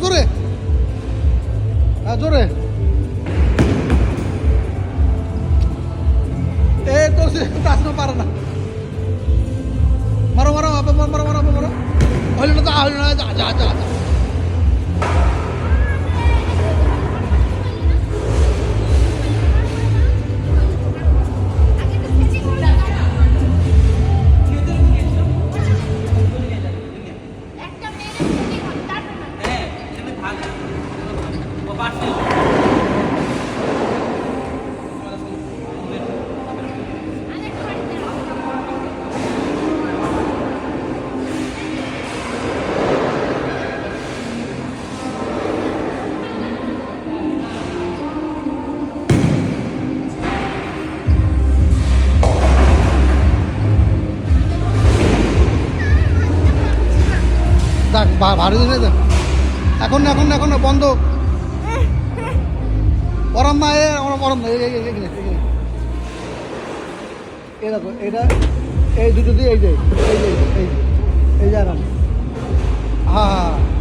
জোরে জোরে এ তো তাসনো পারে না মারো মারো মারো মারো মারো হইল না হইল না যা যা যা ভারী দিনে এখন না এখন না এখন না বন্ধ পরাম না আমরা পরাম না এই দেখো এটা এই দুটো দিয়ে এই যে এই যে আরাম হ্যাঁ হ্যাঁ